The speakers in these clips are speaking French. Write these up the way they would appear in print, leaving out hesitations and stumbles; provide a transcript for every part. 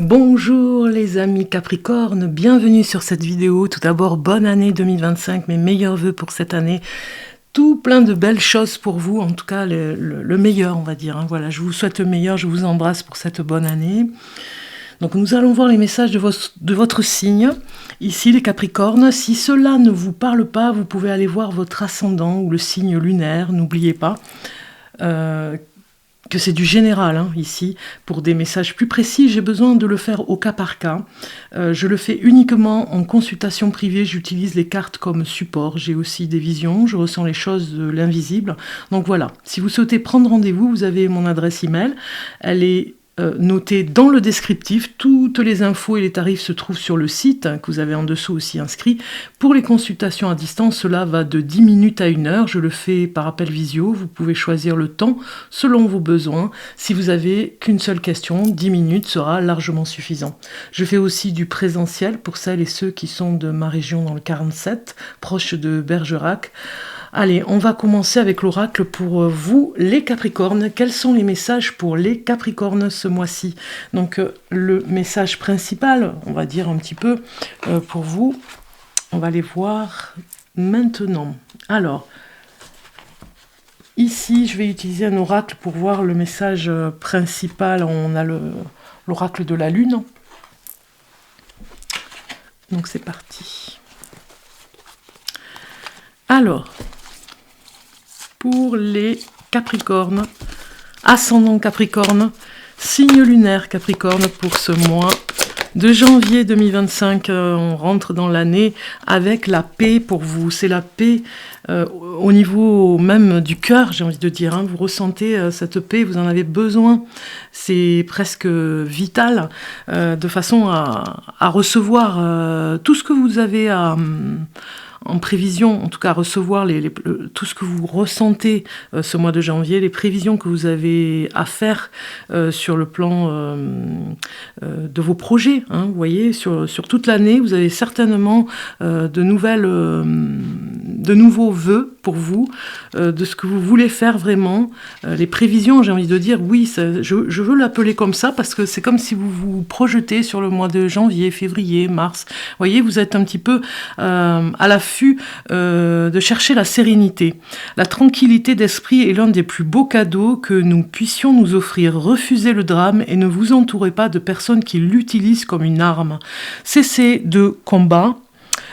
Bonjour les amis Capricorne, bienvenue sur cette vidéo. Tout d'abord, bonne année 2025, mes meilleurs vœux pour cette année. Tout plein de belles choses pour vous, en tout cas le meilleur on va dire. Hein. Voilà, je vous souhaite le meilleur, je vous embrasse pour cette bonne année. Donc nous allons voir les messages de votre signe, ici les Capricornes. Si cela ne vous parle pas, vous pouvez aller voir votre ascendant ou le signe lunaire, n'oubliez pas. Que c'est du général, hein, ici. Pour des messages plus précis, j'ai besoin de le faire au cas par cas. Je le fais uniquement en consultation privée, j'utilise les cartes comme support. J'ai aussi des visions, je ressens les choses de l'invisible. Donc voilà, si vous souhaitez prendre rendez-vous, vous avez mon adresse email. Elle est notée dans le descriptif. Toutes les infos et les tarifs se trouvent sur le site, hein, que vous avez en dessous aussi inscrit. Pour les consultations à distance, cela va de 10 minutes à 1 heure. Je le fais par appel visio. Vous pouvez choisir le temps selon vos besoins. Si vous avez qu'une seule question, 10 minutes sera largement suffisant. Je fais aussi du présentiel pour celles et ceux qui sont de ma région dans le 47, proche de Bergerac. Allez, on va commencer avec l'oracle pour vous, les Capricornes. Quels sont les messages pour les Capricornes ce mois-ci? Donc, le message principal, on va dire un petit peu, pour vous, on va les voir maintenant. Alors, ici, je vais utiliser un oracle pour voir le message principal. On a l'oracle de la Lune. Donc, c'est parti. Alors, pour les Capricornes, ascendant Capricorne, signe lunaire Capricorne pour ce mois de janvier 2025. On rentre dans l'année avec la paix pour vous. C'est la paix au niveau même du cœur, j'ai envie de dire. Hein. Vous ressentez cette paix, vous en avez besoin. C'est presque vital de façon à recevoir tout ce que vous avez en prévision, en tout cas recevoir tout ce que vous ressentez ce mois de janvier, les prévisions que vous avez à faire sur le plan de vos projets. Hein, vous voyez, sur toute l'année, vous avez certainement de nouveaux vœux pour vous, de ce que vous voulez faire vraiment. Les prévisions, j'ai envie de dire, oui, je veux l'appeler comme ça, parce que c'est comme si vous vous projetez sur le mois de janvier, février, mars. Vous voyez, vous êtes un petit peu à l'affût de chercher la sérénité. La tranquillité d'esprit est l'un des plus beaux cadeaux que nous puissions nous offrir. Refusez le drame et ne vous entourez pas de personnes qui l'utilisent comme une arme. Cessez de combat.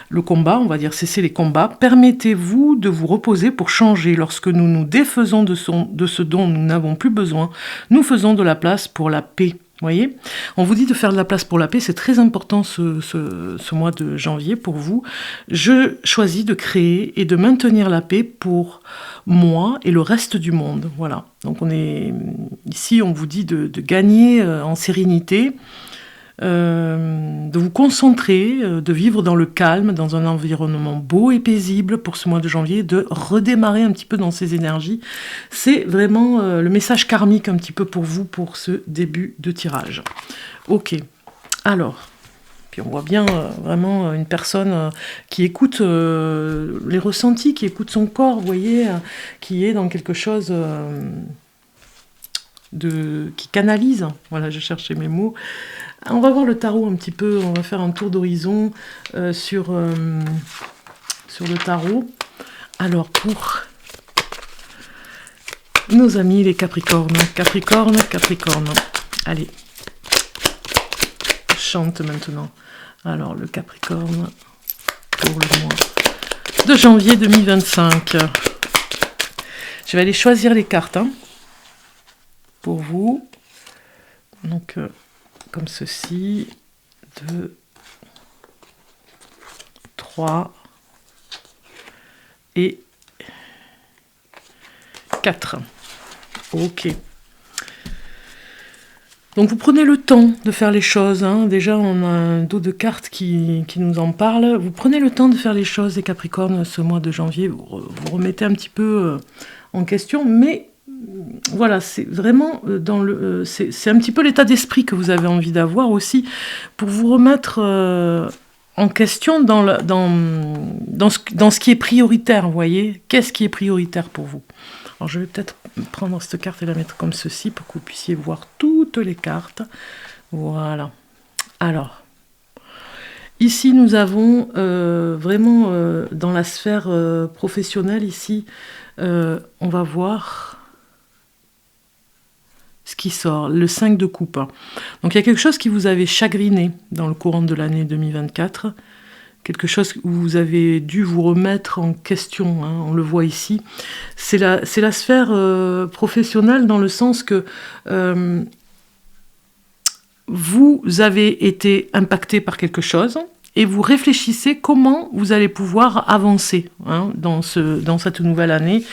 Le combat, on va dire cessez les combats. Permettez-vous de vous reposer pour changer. Lorsque nous nous défaisons de ce dont nous n'avons plus besoin, nous faisons de la place pour la paix. Vous voyez, on vous dit de faire de la place pour la paix, c'est très important ce mois de janvier pour vous. Je choisis de créer et de maintenir la paix pour moi et le reste du monde. Voilà, donc ici on vous dit de gagner en sérénité, de vous concentrer, de vivre dans le calme, dans un environnement beau et paisible pour ce mois de janvier, de redémarrer un petit peu dans ces énergies. C'est vraiment le message karmique un petit peu pour vous pour ce début de tirage. Ok, alors, puis on voit bien vraiment une personne qui écoute les ressentis, qui écoute son corps, vous voyez, qui est dans quelque chose qui canalise. Voilà, je cherchais mes mots. On va voir le tarot un petit peu, on va faire un tour d'horizon sur le tarot. Alors, pour nos amis les Capricornes, Capricorne, allez, chante maintenant. Alors, le Capricorne pour le mois de janvier 2025. Je vais aller choisir les cartes pour vous. Donc, comme ceci, 2, 3 et 4. Ok. Donc vous prenez le temps de faire les choses. Hein. Déjà, on a un dos de cartes qui nous en parle. Vous prenez le temps de faire les choses, les Capricornes, ce mois de janvier. Vous remettez un petit peu en question, mais voilà, c'est vraiment c'est un petit peu l'état d'esprit que vous avez envie d'avoir aussi pour vous remettre en question dans ce qui est prioritaire, vous voyez. Qu'est-ce qui est prioritaire pour vous? Alors je vais peut-être prendre cette carte et la mettre comme ceci pour que vous puissiez voir toutes les cartes. Voilà. Alors, ici nous avons vraiment dans la sphère professionnelle, ici, on va voir ce qui sort, le 5 de coupe. Donc il y a quelque chose qui vous avait chagriné dans le courant de l'année 2024, quelque chose où vous avez dû vous remettre en question, hein, on le voit ici. C'est la sphère professionnelle dans le sens que vous avez été impacté par quelque chose et vous réfléchissez comment vous allez pouvoir avancer, hein, dans cette nouvelle année,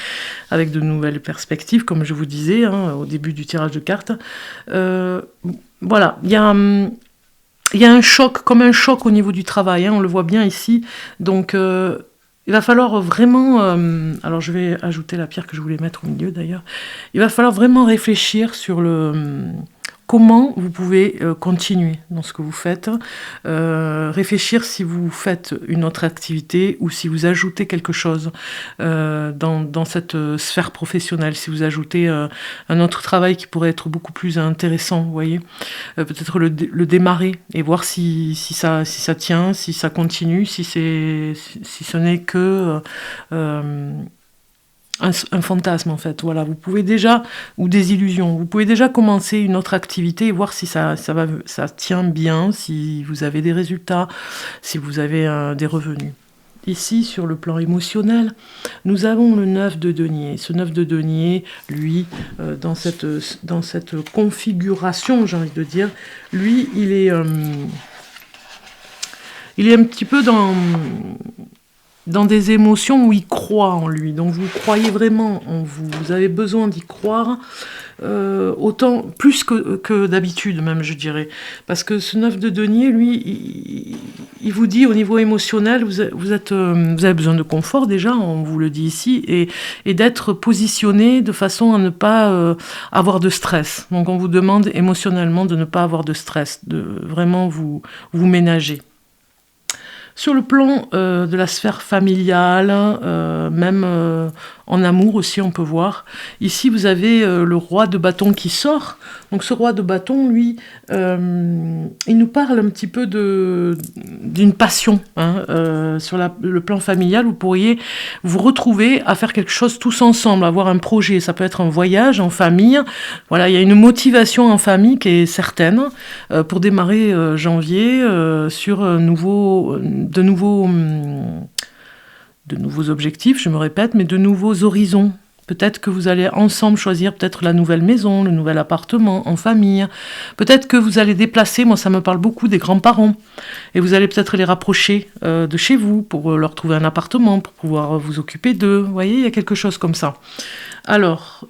avec de nouvelles perspectives, comme je vous disais, hein, au début du tirage de cartes. Voilà, il y a un choc, comme un choc au niveau du travail, hein, on le voit bien ici. Donc, il va falloir vraiment... alors, je vais ajouter la pierre que je voulais mettre au milieu, d'ailleurs. Il va falloir vraiment réfléchir sur comment vous pouvez continuer dans ce que vous faites, réfléchir si vous faites une autre activité ou si vous ajoutez quelque chose dans cette sphère professionnelle, si vous ajoutez un autre travail qui pourrait être beaucoup plus intéressant, vous voyez, peut-être le démarrer et voir si ça tient, si ça continue, si ce n'est que un fantasme, en fait. Voilà, vous pouvez déjà, ou des illusions, vous pouvez déjà commencer une autre activité et voir si ça tient bien, si vous avez des résultats, si vous avez des revenus. Ici, sur le plan émotionnel, nous avons le 9 de denier. Ce 9 de denier, lui, dans cette configuration, j'ai envie de dire, lui, il est un petit peu dans des émotions où il croit en lui. Donc vous croyez vraiment en vous. Vous avez besoin d'y croire, autant, plus que d'habitude même, je dirais. Parce que ce 9 de denier, lui, il vous dit au niveau émotionnel, vous avez besoin de confort déjà, on vous le dit ici, et d'être positionné de façon à ne pas avoir de stress. Donc on vous demande émotionnellement de ne pas avoir de stress, de vraiment vous ménager. Sur le plan de la sphère familiale, même en amour aussi, on peut voir. Ici, vous avez le roi de bâton qui sort. Donc ce roi de bâton, lui, il nous parle un petit peu d'une passion. Hein, sur le plan familial, vous pourriez vous retrouver à faire quelque chose tous ensemble, avoir un projet. Ça peut être un voyage en famille. Voilà, il y a une motivation en famille qui est certaine pour démarrer janvier sur de nouveaux objectifs, je me répète, mais de nouveaux horizons. Peut-être que vous allez ensemble choisir peut-être la nouvelle maison, le nouvel appartement en famille. Peut-être que vous allez déplacer, moi ça me parle beaucoup des grands-parents, et vous allez peut-être les rapprocher de chez vous pour leur trouver un appartement, pour pouvoir vous occuper d'eux. Vous voyez, il y a quelque chose comme ça. Alors,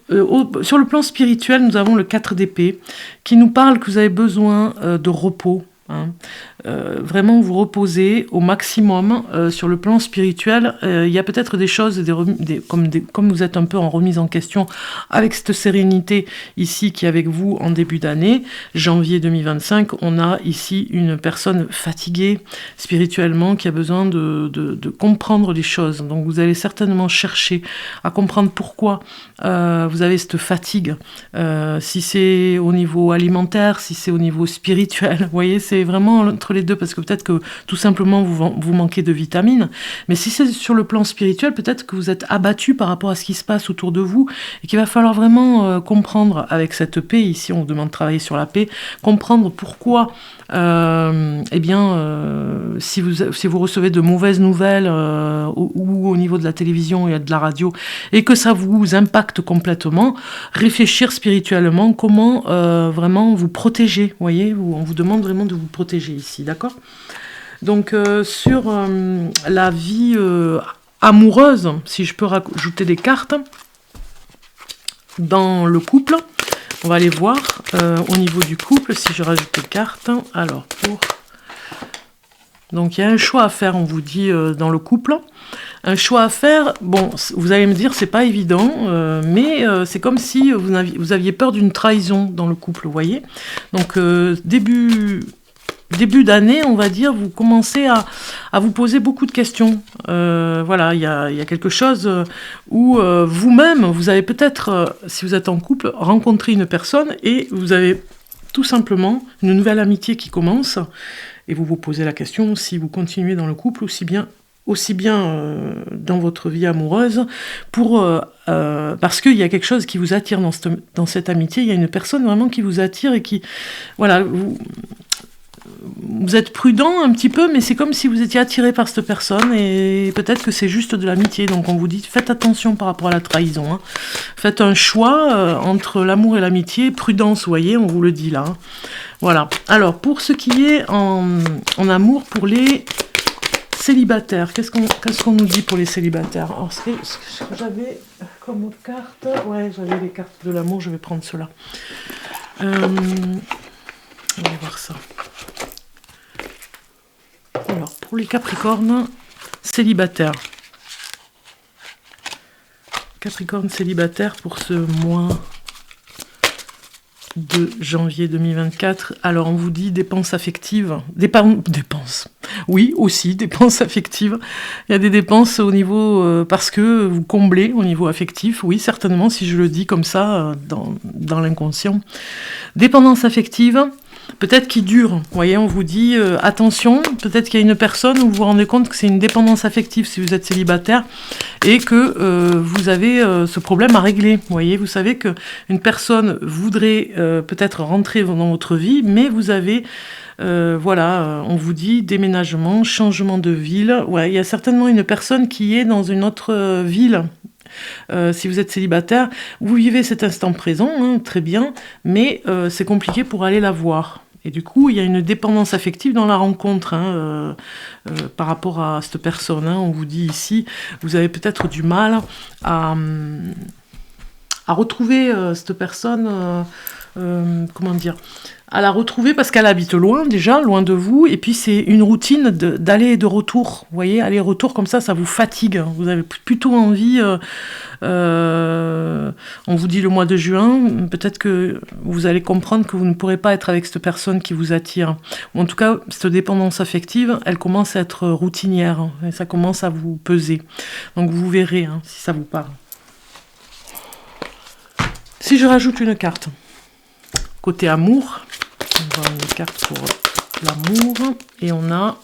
sur le plan spirituel, nous avons le 4 d'épée qui nous parle que vous avez besoin de repos. Hein. Vraiment vous reposer au maximum sur le plan spirituel. Il y a peut-être des choses, comme vous êtes un peu en remise en question avec cette sérénité ici qui est avec vous en début d'année, janvier 2025, on a ici une personne fatiguée spirituellement qui a besoin de comprendre les choses. Donc vous allez certainement chercher à comprendre pourquoi vous avez cette fatigue, si c'est au niveau alimentaire, si c'est au niveau spirituel. Vous voyez, c'est vraiment entre les deux, parce que peut-être que tout simplement vous manquez de vitamines, mais si c'est sur le plan spirituel, peut-être que vous êtes abattu par rapport à ce qui se passe autour de vous, et qu'il va falloir vraiment comprendre avec cette paix, ici on vous demande de travailler sur la paix, comprendre pourquoi si vous recevez de mauvaises nouvelles ou au niveau de la télévision et de la radio, et que ça vous impacte complètement, réfléchir spirituellement comment vraiment vous protéger. Vous voyez, on vous demande vraiment de vous protéger ici, d'accord ? Donc sur la vie amoureuse, si je peux rajouter des cartes, dans le couple, on va aller voir au niveau du couple, si je rajoute des cartes. Alors, donc il y a un choix à faire, on vous dit, dans le couple. Un choix à faire, bon, vous allez me dire, c'est pas évident, mais c'est comme si vous aviez peur d'une trahison dans le couple, vous voyez. Donc, début d'année, on va dire, vous commencez à vous poser beaucoup de questions. Voilà, il y a quelque chose où vous-même, vous avez peut-être, si vous êtes en couple, rencontré une personne et vous avez tout simplement, une nouvelle amitié qui commence, et vous vous posez la question si vous continuez dans le couple, aussi bien dans votre vie amoureuse, parce qu'il y a quelque chose qui vous attire dans cette amitié, il y a une personne vraiment qui vous attire et qui, voilà, vous êtes prudent un petit peu, mais c'est comme si vous étiez attiré par cette personne, et peut-être que c'est juste de l'amitié, donc on vous dit, faites attention par rapport à la trahison, hein. Faites un choix entre l'amour et l'amitié, prudence, vous voyez, on vous le dit là, hein. Voilà, alors pour ce qui est en amour, pour les célibataires, qu'est-ce qu'on nous dit pour les célibataires? Alors, ce que j'avais comme autre carte, ouais, j'avais les cartes de l'amour, je vais prendre cela. On va voir ça. Alors, pour les Capricornes célibataires. Capricorne célibataire pour ce mois de janvier 2024. Alors, on vous dit dépenses affectives. Dépenses. Oui, aussi, dépenses affectives. Il y a des dépenses au niveau... parce que vous comblez au niveau affectif. Oui, certainement, si je le dis comme ça, dans l'inconscient. Dépendance affective. Peut-être qu'il dure, vous voyez, on vous dit attention, peut-être qu'il y a une personne où vous vous rendez compte que c'est une dépendance affective si vous êtes célibataire et que vous avez ce problème à régler. Vous voyez, vous savez qu'une personne voudrait peut-être rentrer dans votre vie, mais vous avez, on vous dit déménagement, changement de ville. Ouais, il y a certainement une personne qui est dans une autre ville. Si vous êtes célibataire, vous vivez cet instant présent, hein, très bien, mais c'est compliqué pour aller la voir. Et du coup, il y a une dépendance affective dans la rencontre par rapport à cette personne. Hein. On vous dit ici, vous avez peut-être du mal à retrouver cette personne, à la retrouver parce qu'elle habite loin déjà, loin de vous, et puis c'est une routine d'aller et de retour. Vous voyez, aller-retour comme ça vous fatigue. Vous avez plutôt envie, on vous dit le mois de juin, peut-être que vous allez comprendre que vous ne pourrez pas être avec cette personne qui vous attire. Ou en tout cas, cette dépendance affective, elle commence à être routinière, et ça commence à vous peser. Donc vous verrez si ça vous parle. Si je rajoute une carte, côté amour, on va une carte pour l'amour, et on a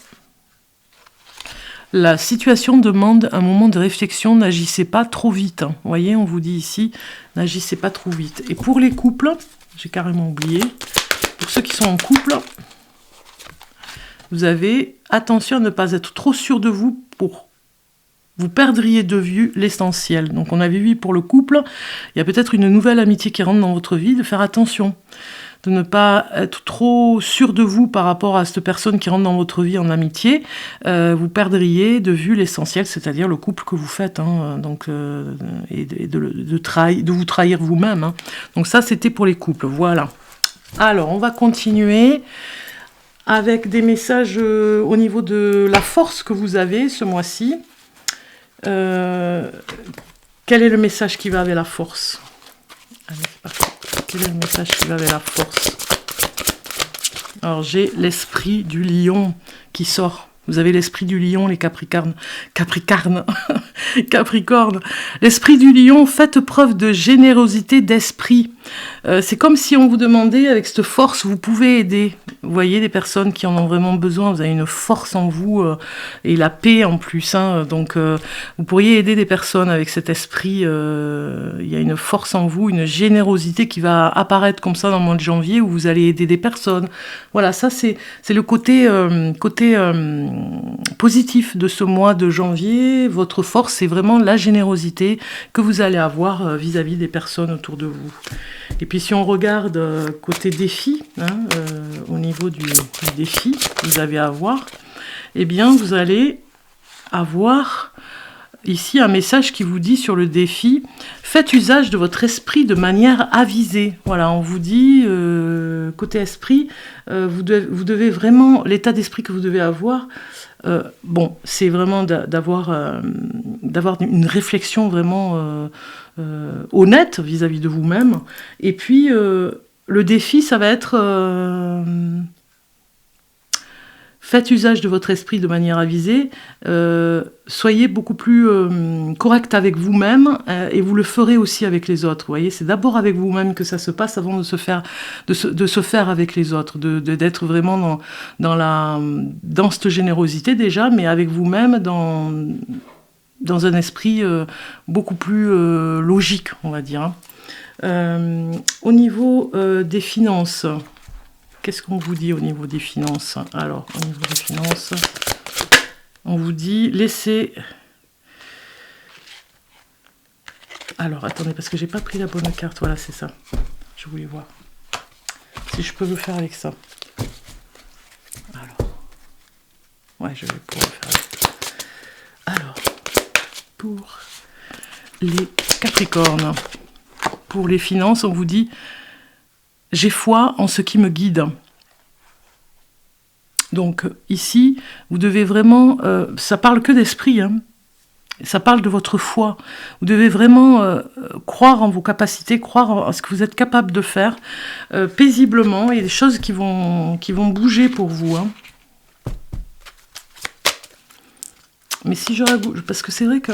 la situation demande un moment de réflexion, n'agissez pas trop vite. Vous voyez, on vous dit ici, n'agissez pas trop vite. Et pour les couples, j'ai carrément oublié, pour ceux qui sont en couple, vous avez attention à ne pas être trop sûr de vous vous perdriez de vue l'essentiel. Donc on avait vu pour le couple, il y a peut-être une nouvelle amitié qui rentre dans votre vie, de faire attention, de ne pas être trop sûr de vous par rapport à cette personne qui rentre dans votre vie en amitié. Vous perdriez de vue l'essentiel, c'est-à-dire le couple que vous faites, et de vous trahir vous-même. Hein. Donc ça, c'était pour les couples, voilà. Alors, on va continuer avec des messages au niveau de la force que vous avez ce mois-ci. Quel est le message qui va avec la force? Allez, c'est parti. Quel est le message qui va avec la force? Alors, j'ai l'esprit du lion qui sort. Vous avez l'esprit du lion, les Capricornes. L'esprit du lion, faites preuve de générosité d'esprit. C'est comme si on vous demandait, avec cette force, vous pouvez aider. Vous voyez, des personnes qui en ont vraiment besoin, vous avez une force en vous, et la paix en plus. Donc, vous pourriez aider des personnes avec cet esprit. Il y a une force en vous, une générosité qui va apparaître comme ça dans le mois de janvier, où vous allez aider des personnes. Voilà, ça c'est le côté positif de ce mois de janvier. Votre force, c'est vraiment la générosité que vous allez avoir vis-à-vis des personnes autour de vous. Et puis si on regarde côté défi, au niveau du défi que vous avez à avoir, eh bien vous allez avoir ici un message qui vous dit sur le défi, faites usage de votre esprit de manière avisée. Voilà, on vous dit, côté esprit, vous devez vraiment, l'état d'esprit que vous devez avoir, c'est vraiment d'avoir une réflexion vraiment honnête vis-à-vis de vous-même. Et puis, le défi, ça va être faites usage de votre esprit de manière avisée, soyez beaucoup plus correct avec vous-même et vous le ferez aussi avec les autres. Vous voyez, c'est d'abord avec vous-même que ça se passe avant de se faire avec les autres, d'être vraiment dans cette générosité déjà, mais avec vous-même dans un esprit beaucoup plus logique, on va dire. Au niveau des finances, qu'est-ce qu'on vous dit au niveau des finances? Alors, au niveau des finances, on vous dit laissez... Alors, attendez, parce que j'ai pas pris la bonne carte. Voilà, c'est ça. Je voulais voir si je peux le faire avec ça. Alors, ouais, je vais pouvoir le faire avec ça. Alors, pour les Capricornes, pour les finances, on vous dit j'ai foi en ce qui me guide. Donc ici, vous devez vraiment... ça parle que d'esprit, hein. Ça parle de votre foi. Vous devez vraiment croire en vos capacités, croire en ce que vous êtes capable de faire paisiblement. Il y a des choses qui vont bouger pour vous. Hein. Mais si je rajoute... Parce que c'est vrai que...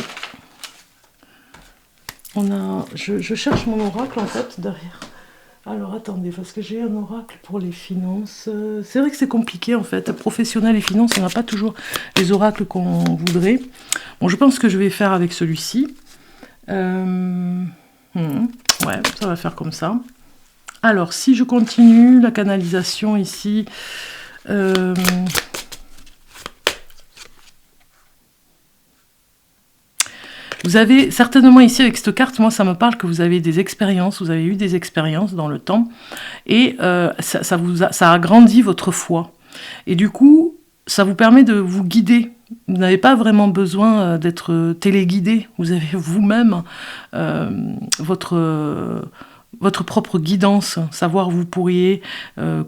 Je cherche mon oracle en fait derrière. Alors attendez, parce que j'ai un oracle pour les finances. C'est vrai que c'est compliqué en fait. Professionnel et finances, on n'a pas toujours les oracles qu'on voudrait. Bon, je pense que je vais faire avec celui-ci. Ouais, ça va faire comme ça. Alors, si je continue la canalisation ici... Vous avez certainement ici avec cette carte, moi ça me parle que vous avez des expériences, vous avez eu des expériences dans le temps et ça agrandit votre foi. Et du coup, ça vous permet de vous guider. Vous n'avez pas vraiment besoin d'être téléguidé. Vous avez vous-même votre propre guidance, savoir où vous pourriez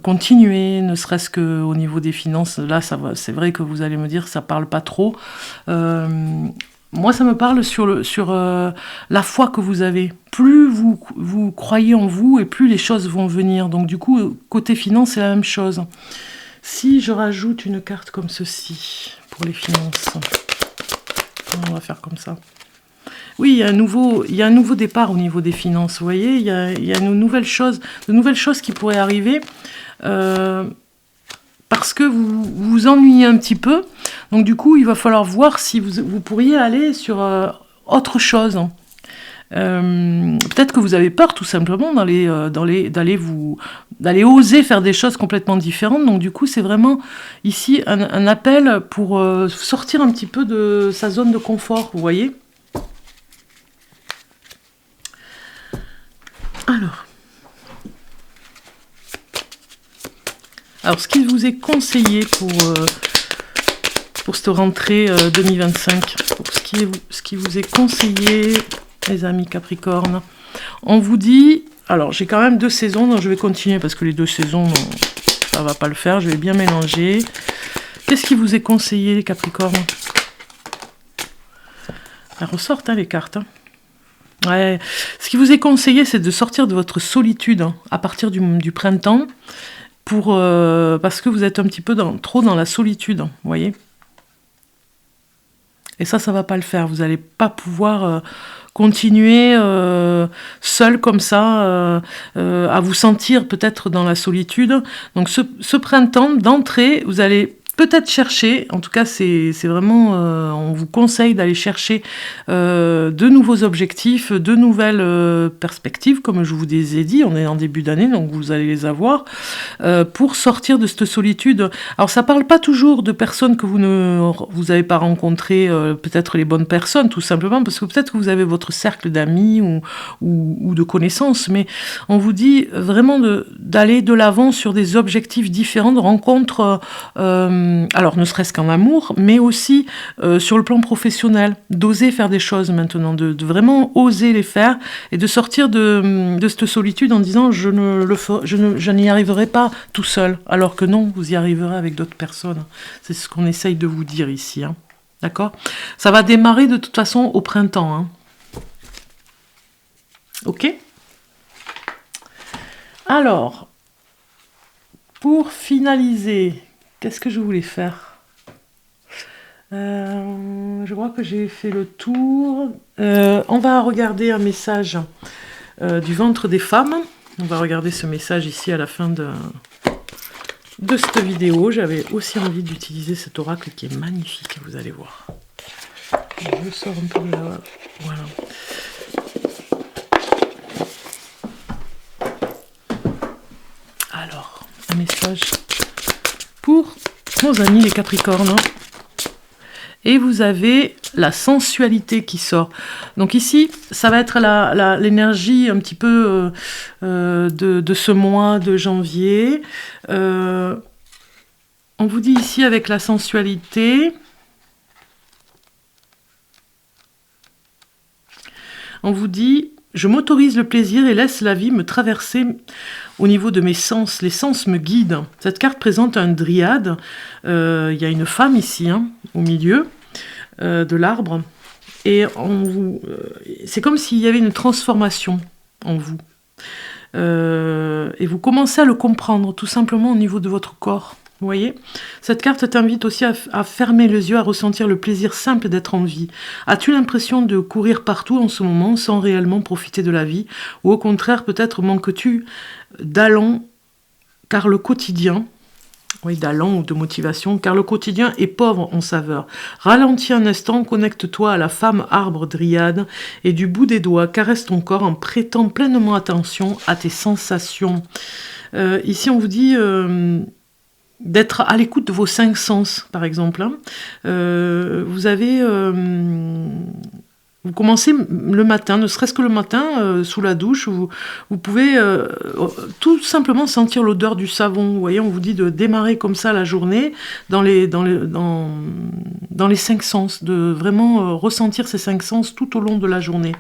continuer, ne serait-ce qu'au niveau des finances. Là, c'est vrai que vous allez me dire que ça ne parle pas trop. Moi, ça me parle sur la foi que vous avez. Plus vous croyez en vous et plus les choses vont venir. Donc du coup, côté finance, c'est la même chose. Si je rajoute une carte comme ceci pour les finances, on va faire comme ça. Oui, il y a un nouveau départ au niveau des finances. Vous voyez, il y a de nouvelles choses qui pourraient arriver. Parce que vous vous ennuyez un petit peu. Donc du coup, il va falloir voir si vous pourriez aller sur autre chose. Peut-être que vous avez peur tout simplement d'aller oser faire des choses complètement différentes. Donc du coup, c'est vraiment ici un appel pour sortir un petit peu de sa zone de confort, vous voyez. Alors, ce qui vous est conseillé pour cette rentrée 2025, pour ce qui vous est conseillé, les amis Capricorne, on vous dit... Alors, j'ai quand même 2 saisons, donc je vais continuer parce que les 2 saisons, ça va pas le faire. Je vais bien mélanger. Qu'est-ce qui vous est conseillé, les Capricornes? Elles ressortent, hein, les cartes. Hein. Ouais. Ce qui vous est conseillé, c'est de sortir de votre solitude à partir du printemps. Parce que vous êtes un petit peu trop dans la solitude, vous voyez. Et ça va pas le faire. Vous n'allez pas pouvoir continuer seul comme ça, à vous sentir peut-être dans la solitude. Donc ce printemps, d'entrée, vous allez peut-être chercher, en tout cas c'est vraiment, on vous conseille d'aller chercher de nouveaux objectifs, de nouvelles perspectives, comme je vous ai dit, on est en début d'année, donc vous allez les avoir, pour sortir de cette solitude. Alors ça parle pas toujours de personnes que vous n'avez pas rencontrées, peut-être les bonnes personnes, tout simplement, parce que peut-être que vous avez votre cercle d'amis ou de connaissances, mais on vous dit vraiment d'aller de l'avant sur des objectifs différents, de rencontres, alors ne serait-ce qu'en amour, mais aussi sur le plan professionnel, d'oser faire des choses maintenant, de vraiment oser les faire et de sortir de cette solitude en disant je n'y arriverai pas tout seul, alors que non, vous y arriverez avec d'autres personnes. C'est ce qu'on essaye de vous dire ici, hein. D'accord ? Ça va démarrer de toute façon au printemps, hein. Ok ? Alors, pour finaliser, Qu'est-ce que je voulais faire? Je crois que j'ai fait le tour. On va regarder un message du ventre des femmes. On va regarder ce message ici à la fin de cette vidéo. J'avais aussi envie d'utiliser cet oracle qui est magnifique, vous allez voir. Je sors un peu de là. Voilà. Alors, un message pour nos amis les Capricornes. Et vous avez la sensualité qui sort. Donc ici, ça va être l'énergie un petit peu de ce mois de janvier. On vous dit ici avec la sensualité, on vous dit, je m'autorise le plaisir et laisse la vie me traverser au niveau de mes sens. Les sens me guident. Cette carte présente un dryade. Il y a une femme ici, hein, au milieu de l'arbre. Et c'est comme s'il y avait une transformation en vous. Et vous commencez à le comprendre, tout simplement au niveau de votre corps. Vous voyez, cette carte t'invite aussi à fermer les yeux, à ressentir le plaisir simple d'être en vie. As-tu l'impression de courir partout en ce moment sans réellement profiter de la vie? Ou au contraire, peut-être manques-tu d'allant, car le quotidien, oui, d'allant ou de motivation, car le quotidien est pauvre en saveur. Ralentis un instant, connecte-toi à la femme arbre dryade et du bout des doigts, caresse ton corps en prêtant pleinement attention à tes sensations. Ici, on vous dit d'être à l'écoute de vos 5 sens, par exemple. Hein. Vous avez... vous commencez le matin, ne serait-ce que le matin, sous la douche, vous pouvez tout simplement sentir l'odeur du savon. Vous voyez, on vous dit de démarrer comme ça la journée dans les 5 sens, de vraiment ressentir ces 5 sens tout au long de la journée.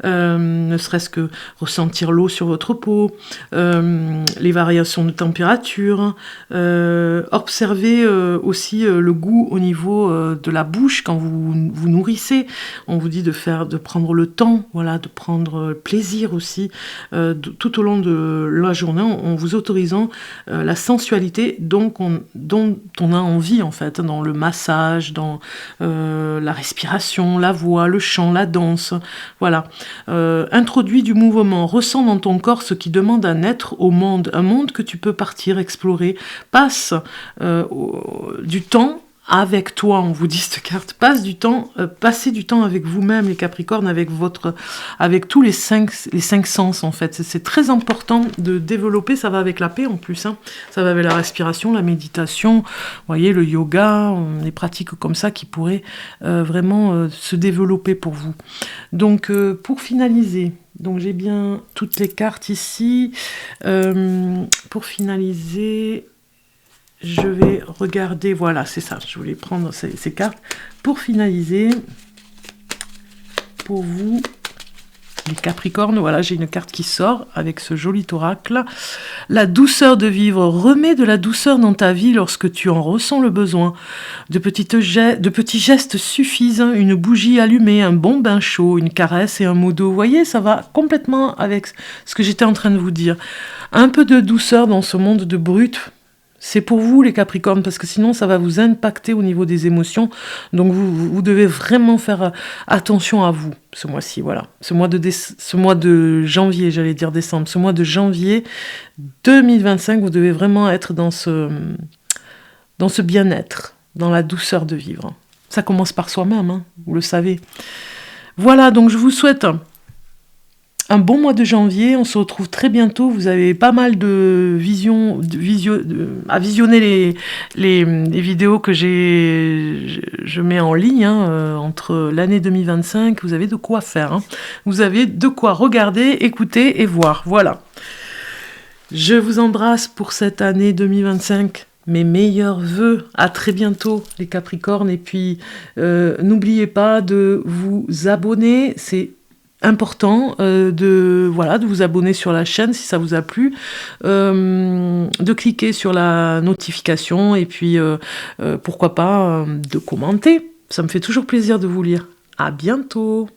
Ne serait-ce que ressentir l'eau sur votre peau, les variations de température, observer aussi le goût au niveau de la bouche quand vous vous nourrissez. On vous dit de prendre le temps, voilà, de prendre plaisir aussi tout au long de la journée, en vous autorisant la sensualité dont on a envie en fait, dans le massage, dans la respiration, la voix, le chant, la danse, voilà. Introduis du mouvement, ressens dans ton corps ce qui demande à naître au monde, un monde que tu peux partir explorer. Passe du temps avec toi, on vous dit cette carte, passez du temps avec vous-même, les Capricornes, avec tous les cinq sens en fait. C'est très important de développer, ça va avec la paix en plus, hein. Ça va avec la respiration, la méditation, vous voyez, le yoga, des pratiques comme ça qui pourraient vraiment se développer pour vous. Donc pour finaliser, donc j'ai bien toutes les cartes ici. Pour finaliser, je vais regarder, voilà, c'est ça, je voulais prendre ces cartes. Pour finaliser, pour vous, les Capricornes, voilà, j'ai une carte qui sort avec ce joli oracle. La douceur de vivre, remets de la douceur dans ta vie lorsque tu en ressens le besoin. De petits gestes suffisent, une bougie allumée, un bon bain chaud, une caresse et un mot d'eau. Vous voyez, ça va complètement avec ce que j'étais en train de vous dire. Un peu de douceur dans ce monde de brut. C'est pour vous les Capricornes, parce que sinon ça va vous impacter au niveau des émotions. Donc vous devez vraiment faire attention à vous ce mois-ci, voilà. Ce mois de janvier, j'allais dire décembre, ce mois de janvier 2025, vous devez vraiment être dans ce bien-être, dans la douceur de vivre. Ça commence par soi-même, hein, vous le savez. Voilà, donc je vous souhaite un bon mois de janvier, on se retrouve très bientôt. Vous avez pas mal de à visionner les vidéos que je mets en ligne hein, entre l'année 2025. Vous avez de quoi faire. Hein. Vous avez de quoi regarder, écouter et voir. Voilà. Je vous embrasse pour cette année 2025. Mes meilleurs vœux. À très bientôt les Capricornes. Et puis, n'oubliez pas de vous abonner. C'est important de vous abonner sur la chaîne si ça vous a plu, de cliquer sur la notification et puis pourquoi pas de commenter. Ça me fait toujours plaisir de vous lire. À bientôt.